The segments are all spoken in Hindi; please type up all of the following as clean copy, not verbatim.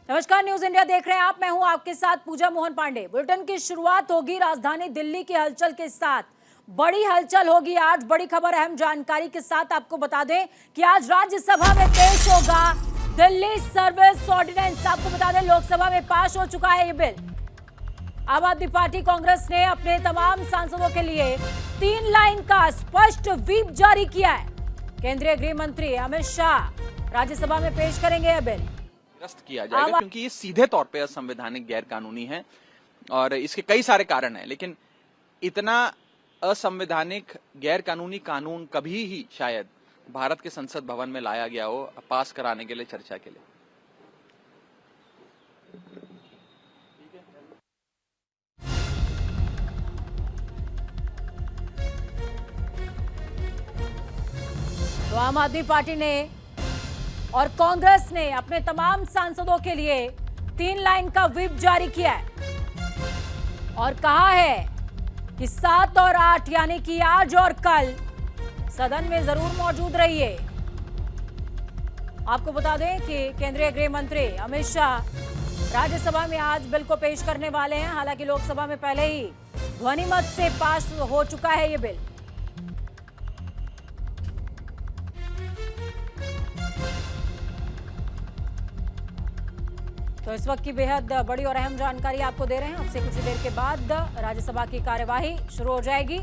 नमस्कार, न्यूज इंडिया देख रहे हैं आप। मैं हूं आपके साथ पूजा मोहन पांडे। बुलेटिन की शुरुआत होगी राजधानी दिल्ली की हलचल के साथ। बड़ी हलचल होगी आज, बड़ी खबर, अहम जानकारी के साथ आपको बता दें कि आज राज्यसभा में पेश होगा दिल्ली सर्विस ऑर्डिनेंस। आपको बता दें लोकसभा में पास हो चुका है ये बिल। आम आदमी पार्टी कांग्रेस ने अपने तमाम सांसदों के लिए 3 लाइन का स्पष्ट व्हिप जारी किया है। केंद्रीय गृह मंत्री अमित शाह राज्यसभा में पेश करेंगे यह बिल। निरस्त किया जाएगा क्योंकि ये सीधे तौर पे असंवैधानिक, गैर कानूनी है और इसके कई सारे कारण हैं, लेकिन इतना असंवैधानिक, गैर कानूनी कानून कभी ही शायद भारत के संसद भवन में लाया गया हो पास कराने के लिए, चर्चा के लिए। तो आम आदमी पार्टी ने और कांग्रेस ने अपने तमाम सांसदों के लिए 3 लाइन का व्हिप जारी किया है और कहा है कि 7 और 8 यानी कि आज और कल सदन में जरूर मौजूद रहिए। आपको बता दें कि केंद्रीय गृह मंत्री अमित शाह राज्यसभा में आज बिल को पेश करने वाले हैं। हालांकि लोकसभा में पहले ही ध्वनिमत से पास हो चुका है ये बिल। तो इस वक्त की बेहद बड़ी और अहम जानकारी आपको दे रहे हैं। अब से कुछ ही देर के बाद राज्यसभा की कार्यवाही शुरू हो जाएगी।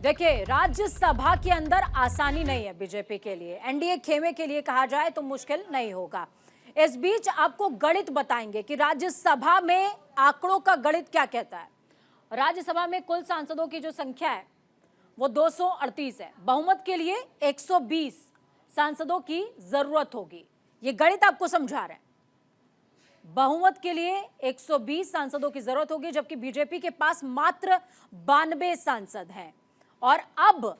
देखिए, राज्यसभा के अंदर आसानी नहीं है बीजेपी के लिए। एनडीए खेमे के लिए कहा जाए तो मुश्किल नहीं होगा। इस बीच आपको गणित बताएंगे कि राज्यसभा में आंकड़ों का गणित क्या कहता है। राज्यसभा में कुल सांसदों की जो संख्या है वो 238 है। बहुमत के लिए 120 सांसदों की जरूरत होगी। ये गणित आपको समझा रहे हैं। बहुमत के लिए 120 सांसदों की जरूरत होगी, जबकि बीजेपी के पास मात्र 92 सांसद हैं। और अब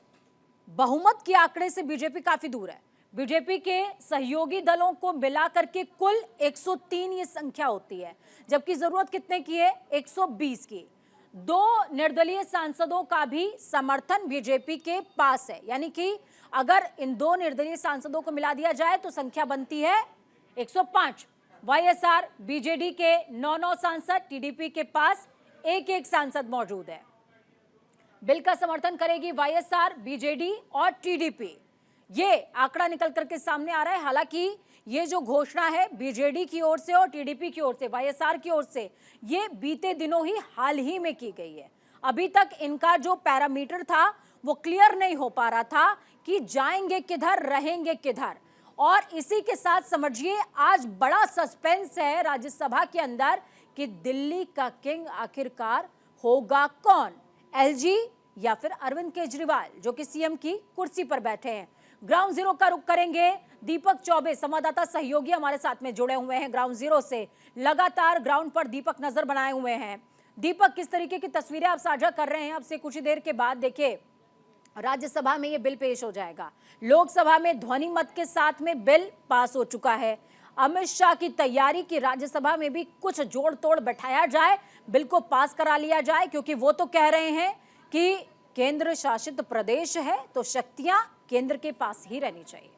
बहुमत के आंकड़े से बीजेपी काफी दूर है। बीजेपी के सहयोगी दलों को मिलाकर के कुल 103 ये संख्या होती है, जबकि जरूरत कितने की है? 120 की। 2 निर्दलीय सांसदों का भी समर्थन बीजेपी के पास है, यानी कि अगर इन 2 निर्दलीय सांसदों को मिला दिया जाए तो संख्या बनती है 105। वाईएसआर बीजेडी के 9 सांसद, टीडीपी के पास 1 सांसद मौजूद है। बिल का समर्थन करेगी वाईएसआर, बीजेडी और टीडीपी। ये आंकड़ा निकल करके सामने आ रहा है। हालांकि ये जो घोषणा है बीजेडी की ओर से और टीडीपी की ओर से, वाईएसआर की ओर से, ये बीते दिनों ही हाल ही में की गई है। अभी तक इनका जो पैरामीटर था वो क्लियर नहीं हो पा रहा था कि जाएंगे किधर, रहेंगे किधर। और इसी के साथ समझिए आज बड़ा सस्पेंस है राज्यसभा के अंदर कि दिल्ली का किंग आखिरकार होगा कौन, एलजी या फिर अरविंद केजरीवाल, जो कि सीएम की कुर्सी पर बैठे हैं। ग्राउंड जीरो का रुख करेंगे। दीपक चौबे संवाददाता सहयोगी हमारे साथ में जुड़े हुए हैं ग्राउंड जीरो से। लगातार ग्राउंड पर दीपक नजर बनाए हुए हैं। दीपक, किस तरीके की तस्वीरें आप साझा कर रहे हैं? अब से कुछ ही देर के बाद देखिए राज्यसभा में ये बिल पेश हो जाएगा। लोकसभा में ध्वनि मत के साथ में बिल पास हो चुका है। अमित शाह की तैयारी की राज्यसभा में भी कुछ जोड़ तोड़ बैठाया जाए, बिल को पास करा लिया जाए, क्योंकि वो तो कह रहे हैं कि केंद्र शासित प्रदेश है तो शक्तियां केंद्र के पास ही रहनी चाहिए।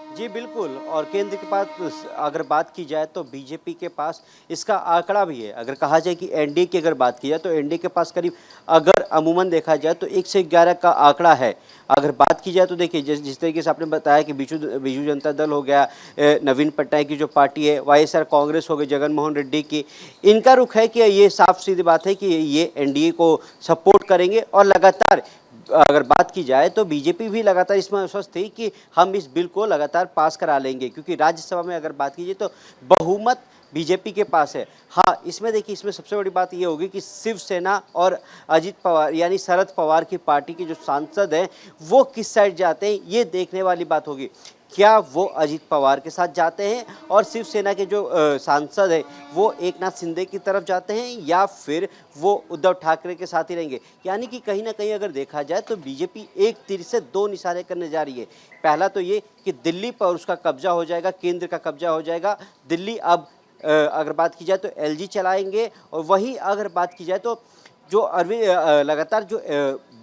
जी बिल्कुल, और केंद्र के पास अगर बात की जाए तो बीजेपी के पास इसका आंकड़ा भी है। अगर कहा जाए कि एनडीए की अगर बात की जाए तो एनडीए के पास करीब अगर अमूमन देखा जाए तो 1 से 11 का आंकड़ा है। अगर बात की जाए तो देखिए जिस तरीके से आपने बताया कि बीजू जनता दल हो गया, नवीन पटनायक की जो पार्टी है, वाईएसआर कांग्रेस हो गई, जगन मोहन रेड्डी की, इनका रुख है कि ये साफ सीधी बात है कि ये एनडीए को सपोर्ट करेंगे। और लगातार अगर बात की जाए तो बीजेपी भी लगातार इसमें विश्वास थी कि हम इस बिल को लगातार पास करा लेंगे, क्योंकि राज्यसभा में अगर बात कीजिए तो बहुमत बीजेपी के पास है। हाँ, इसमें देखिए, इसमें सबसे बड़ी बात ये होगी कि शिवसेना और अजित पवार यानी शरद पवार की पार्टी के जो सांसद हैं वो किस साइड जाते हैं, ये देखने वाली बात होगी। क्या वो अजित पवार के साथ जाते हैं और शिवसेना के जो सांसद हैं वो एकनाथ शिंदे की तरफ जाते हैं, या फिर वो उद्धव ठाकरे के साथ ही रहेंगे? यानी कि कहीं ना कहीं अगर देखा जाए तो बीजेपी एक तीर से 2 निशाने करने जा रही है। पहला तो ये कि दिल्ली पर उसका कब्जा हो जाएगा, केंद्र का कब्जा हो जाएगा। दिल्ली अब अगर बात की जाए तो एलजी चलाएंगे। और वहीं अगर बात की जाए तो जो लगातार जो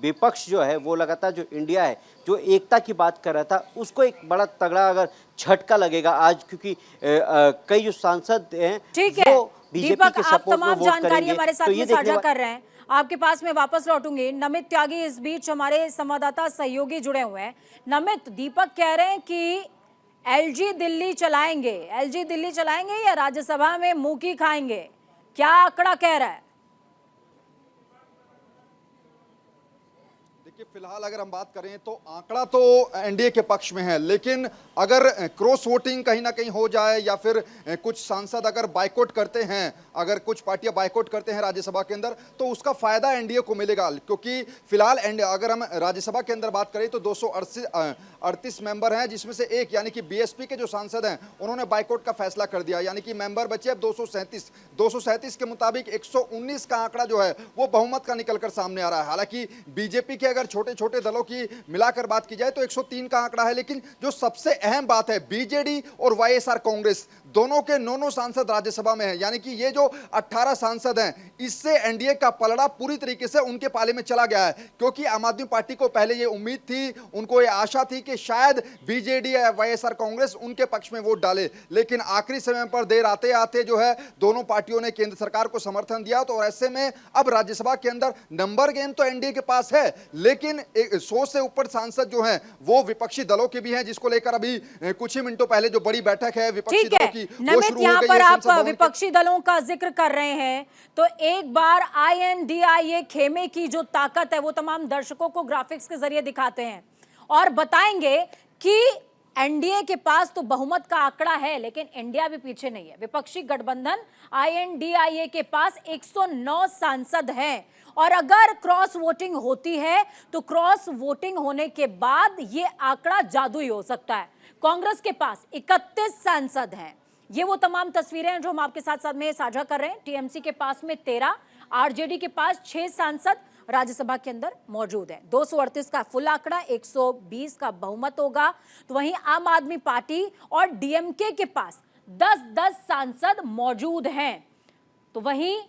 विपक्ष जो है वो लगातार जो इंडिया है जो एकता की बात कर रहा था उसको एक बड़ा तगड़ा अगर झटका लगेगा आज, क्योंकि कई जो सांसद हैं ठीक है वो बीजेपी दीपक, के आप सपोर्ट में तमाम वोट जानकारी करेंगे। हमारे साथ तो में ये साझा कर रहे हैं। आपके पास में वापस लौटूंगी। नमित त्यागी इस बीच हमारे संवाददाता सहयोगी जुड़े हुए हैं। नमित, दीपक कह रहे हैं कि एलजी दिल्ली चलाएंगे, एलजी दिल्ली चलाएंगे या राज्यसभा में मुंह की खाएंगे, क्या आंकड़ा कह रहा है? देखिए, फिलहाल अगर हम बात करें तो आंकड़ा तो एनडीए के पक्ष में है, लेकिन अगर क्रॉस वोटिंग कहीं ना कहीं हो जाए या फिर कुछ सांसद अगर बाइकआउट करते हैं, अगर कुछ पार्टियां बाइकआउट करते हैं राज्यसभा के अंदर, तो उसका फायदा एनडीए को मिलेगा। क्योंकि फिलहाल अगर हम राज्यसभा के अंदर बात करें तो 238 मेंबर हैं, जिसमें से एक यानी कि बीएसपी के जो सांसद हैं उन्होंने बाइकआउट का फैसला कर दिया, यानी कि मेंबर बचे अब 237 के मुताबिक 119 का आंकड़ा जो है वो बहुमत का निकलकर सामने आ रहा है। हालांकि बीजेपी के अगर छोटे छोटे दलों की मिलाकर बात की जाए तो 103 का आंकड़ा है, लेकिन जो सबसे अहम बात है बीजेडी और वाईएसआर कांग्रेस दोनों के 9 सांसद राज्यसभा में हैं, यानी कि ये जो 18 सांसद हैं इससे एनडीए का पलड़ा पूरी तरीके से उनके पाले में चला गया है। क्योंकि आम आदमी पार्टी को पहले ये उम्मीद थी, उनको ये आशा थी कि शायद बीजेडी या वाईएसआर कांग्रेस उनके पक्ष में वोट डाले, लेकिन आखिरी समय पर देर आते आते जो है दोनों पार्टियों ने केंद्र सरकार को समर्थन दिया। तो ऐसे में अब राज्यसभा के अंदर नंबर गेम तो एनडीए के पास है, लेकिन 100 से ऊपर सांसद जो हैं वो विपक्षी दलों के भी हैं, जिसको लेकर अभी कुछ ही मिनटों पहले जो बड़ी बैठक है विपक्षी दलों की वो शुरू हो यहाँ गई पर है। आप विपक्षी दलों का जिक्र कर रहे हैं तो एक बार INDIA खेमे की जो ताकत है वो तमाम दर्शकों को ग्राफिक्स के जरिए दिखाते हैं और बताएंगे कि एनडीए के पास तो बहुमत का आंकड़ा है, लेकिन इंडिया भी पीछे नहीं है। विपक्षी गठबंधन INDIA के पास 109 सांसद हैं और अगर क्रॉस वोटिंग होती है तो क्रॉस वोटिंग होने के बाद ये आंकड़ा जादुई हो सकता है। कांग्रेस के पास 31 सांसद हैं। ये वो तमाम तस्वीरें हैं जो हम आपके साथ में साझा कर रहे हैं। टीएमसी के पास में 13, आरजेडी के पास 6 सांसद राज्यसभा के अंदर मौजूद है। 238 का फुल आंकड़ा, 120 का बहुमत होगा। तो वहीं आम आदमी पार्टी और डीएमके के पास 10-10 सांसद मौजूद हैं। तो वहीं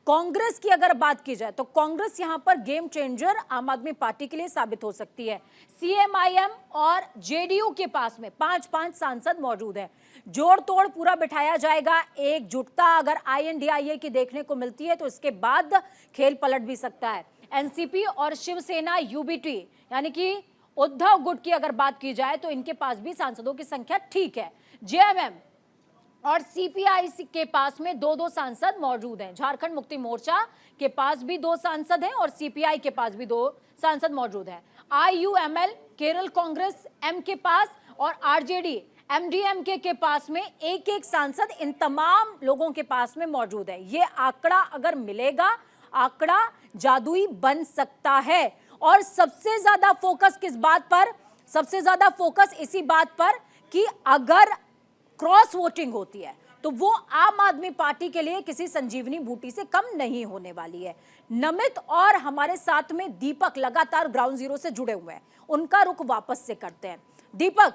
कांग्रेस की अगर बात की जाए तो कांग्रेस यहां पर गेम चेंजर आम आदमी पार्टी के लिए साबित हो सकती है। सीएमआईएम और जेडीयू के पास में 5-5 सांसद मौजूद हैं। जोड़ तोड़ पूरा बिठाया जाएगा। एकजुटता अगर INDIA की देखने को मिलती है तो इसके बाद खेल पलट भी सकता है। एनसीपी और शिवसेना UBT यानी कि उद्धव गुट की अगर बात की जाए तो इनके पास भी सांसदों की संख्या ठीक है। जेएमएम और सीपीआई के पास में 2-2 सांसद मौजूद हैं। झारखंड मुक्ति मोर्चा के पास भी 2 सांसद हैं और सीपीआई के पास भी 2 सांसद मौजूद हैं। IUML केरल कांग्रेस M के पास और आरजेडी MDMK के पास में 1-1 सांसद इन तमाम लोगों के पास में मौजूद है। ये आंकड़ा अगर मिलेगा, आंकड़ा जादुई बन सकता है। और सबसे ज्यादा फोकस किस बात पर? सबसे ज्यादा फोकस इसी बात पर कि अगर क्रॉस वोटिंग होती है तो वो आम आदमी पार्टी के लिए किसी संजीवनी बूटी से कम नहीं होने वाली है। नमित और हमारे साथ में दीपक लगातार ग्राउंड जीरो से जुड़े हुए हैं, उनका रुख वापस से करते हैं। दीपक,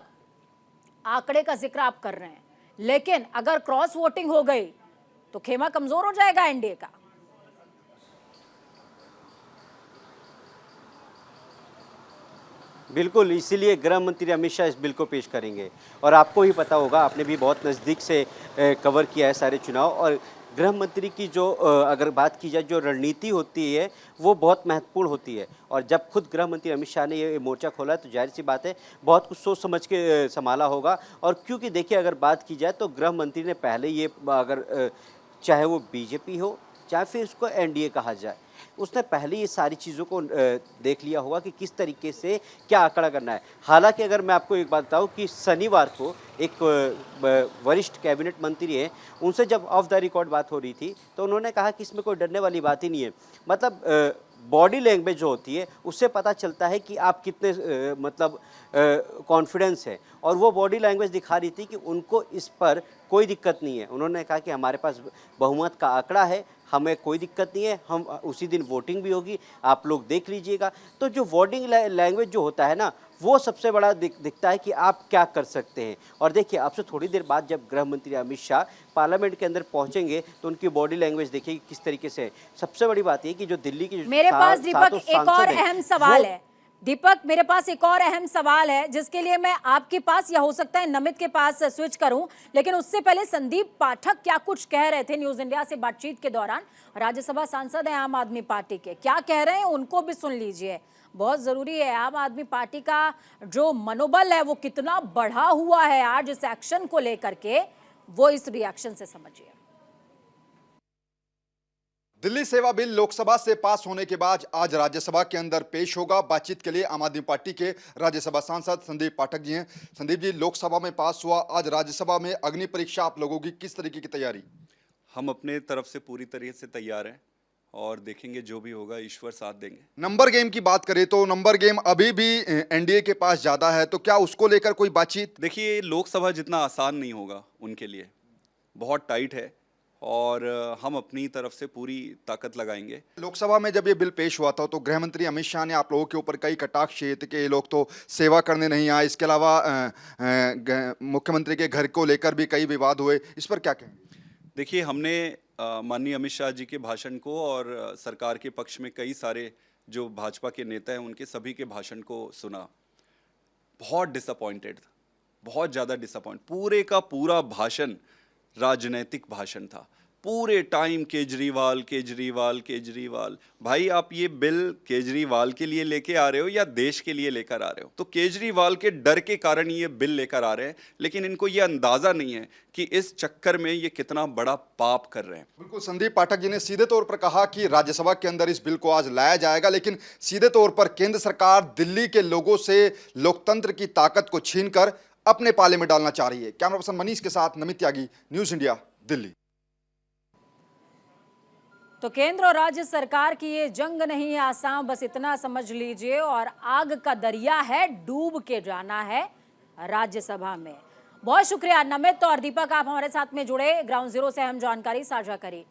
आंकड़े का जिक्र आप कर रहे हैं, लेकिन अगर क्रॉस वोटिंग हो गई तो खेमा कमजोर हो जाएगा एनडीए का। बिल्कुल, इसीलिए गृह मंत्री अमित शाह इस बिल को पेश करेंगे। और आपको भी पता होगा, आपने भी बहुत नज़दीक से कवर किया है सारे चुनाव, और गृह मंत्री की जो अगर बात की जाए जो रणनीति होती है वो बहुत महत्वपूर्ण होती है। और जब खुद गृह मंत्री अमित शाह ने ये मोर्चा खोला तो जाहिर सी बात है बहुत कुछ सोच समझ के संभाला होगा। और क्योंकि देखिए, अगर बात की जाए तो गृह मंत्री ने पहले ये अगर चाहे वो बीजेपी हो चाहे फिर उसको एनडीए कहा जाए, उसने पहले ये सारी चीज़ों को देख लिया होगा कि किस तरीके से क्या आंकड़ा करना है। हालांकि अगर मैं आपको एक बात बताऊं कि शनिवार को एक वरिष्ठ कैबिनेट मंत्री हैं, उनसे जब ऑफ द रिकॉर्ड बात हो रही थी तो उन्होंने कहा कि इसमें कोई डरने वाली बात ही नहीं है। मतलब बॉडी लैंग्वेज जो होती है उससे पता चलता है कि आप कितने मतलब कॉन्फिडेंस है। और वो बॉडी लैंग्वेज दिखा रही थी कि उनको इस पर कोई दिक्कत नहीं है। उन्होंने कहा कि हमारे पास बहुमत का आंकड़ा है, हमें कोई दिक्कत नहीं है, हम उसी दिन वोटिंग भी होगी, आप लोग देख लीजिएगा। तो जो वोटिंग लैंग्वेज जो होता है ना, वो सबसे बड़ा दिखता है कि आप क्या कर सकते हैं। और देखिए आपसे थोड़ी देर बाद जब गृह मंत्री अमित शाह पार्लियामेंट के अंदर पहुंचेंगे तो उनकी बॉडी लैंग्वेज देखिए कि किस तरीके से है। सबसे बड़ी बात ये कि जो दिल्ली की मेरे पास दीपक एक और है, अहम सवाल है। दीपक मेरे पास एक और अहम सवाल है जिसके लिए मैं आपके पास या हो सकता है नमित के पास स्विच करूं, लेकिन उससे पहले संदीप पाठक क्या कुछ कह रहे थे न्यूज इंडिया से बातचीत के दौरान। राज्यसभा सांसद है आम आदमी पार्टी के, क्या कह रहे हैं उनको भी सुन लीजिए। बहुत जरूरी है, आम आदमी पार्टी का जो मनोबल है वो कितना बढ़ा हुआ है आज इस एक्शन को लेकर के, वो इस रिएक्शन से समझिए। दिल्ली सेवा बिल लोकसभा से पास होने के बाद आज राज्यसभा के अंदर पेश होगा। बातचीत के लिए आम आदमी पार्टी के राज्यसभा सांसद संदीप पाठक जी हैं। संदीप जी, लोकसभा में पास हुआ, आज राज्यसभा में अग्नि परीक्षा आप लोगों की किस तरीके की तैयारी? हम अपने तरफ से पूरी तरीके से तैयार हैं और देखेंगे जो भी होगा ईश्वर साथ देंगे। नंबर गेम की बात करें तो नंबर गेम अभी भी एनडीए के पास ज्यादा है, तो क्या उसको लेकर कोई बातचीत? देखिए लोकसभा जितना आसान नहीं होगा उनके लिए, बहुत टाइट है और हम अपनी तरफ से पूरी ताकत लगाएंगे। लोकसभा में जब ये बिल पेश हुआ था तो गृह मंत्री अमित शाह ने आप लोगों के ऊपर कई कटाक्ष किए थे कि ये लोग तो सेवा करने नहीं आए। इसके अलावा मुख्यमंत्री के घर को लेकर भी कई विवाद हुए, इस पर क्या कहेंगे? देखिए हमने माननीय अमित शाह जी के भाषण को और सरकार के पक्ष में कई सारे जो भाजपा के नेता हैं उनके सभी के भाषण को सुना। बहुत डिसअपॉइंटेड था, बहुत ज़्यादा डिसअपॉइंट। पूरे का पूरा भाषण राजनीतिक भाषण था। पूरे टाइम केजरीवाल केजरीवाल केजरीवाल। भाई आप ये बिल केजरीवाल के लिए लेके आ रहे हो या देश के लिए लेकर आ रहे हो? तो केजरीवाल के डर के कारण ये बिल लेकर आ रहे हैं, लेकिन इनको ये अंदाजा नहीं है कि इस चक्कर में ये कितना बड़ा पाप कर रहे हैं। बिल्कुल, संदीप पाठक जी ने सीधे तौर पर कहा कि राज्यसभा के अंदर इस बिल को आज लाया जाएगा, लेकिन सीधे तौर पर केंद्र सरकार दिल्ली के लोगों से लोकतंत्र की ताकत को छीनकर अपने पाले में डालना चाह रही है। कैमरा पर्सन मनीष के साथ नमित त्यागी, न्यूज इंडिया, दिल्ली। तो केंद्र और राज्य सरकार की ये जंग नहीं है आसान, बस इतना समझ लीजिए, और आग का दरिया है, डूब के जाना है राज्यसभा में। बहुत शुक्रिया नमित और दीपक, आप हमारे साथ में जुड़े, ग्राउंड जीरो से अहम जानकारी साझा करी।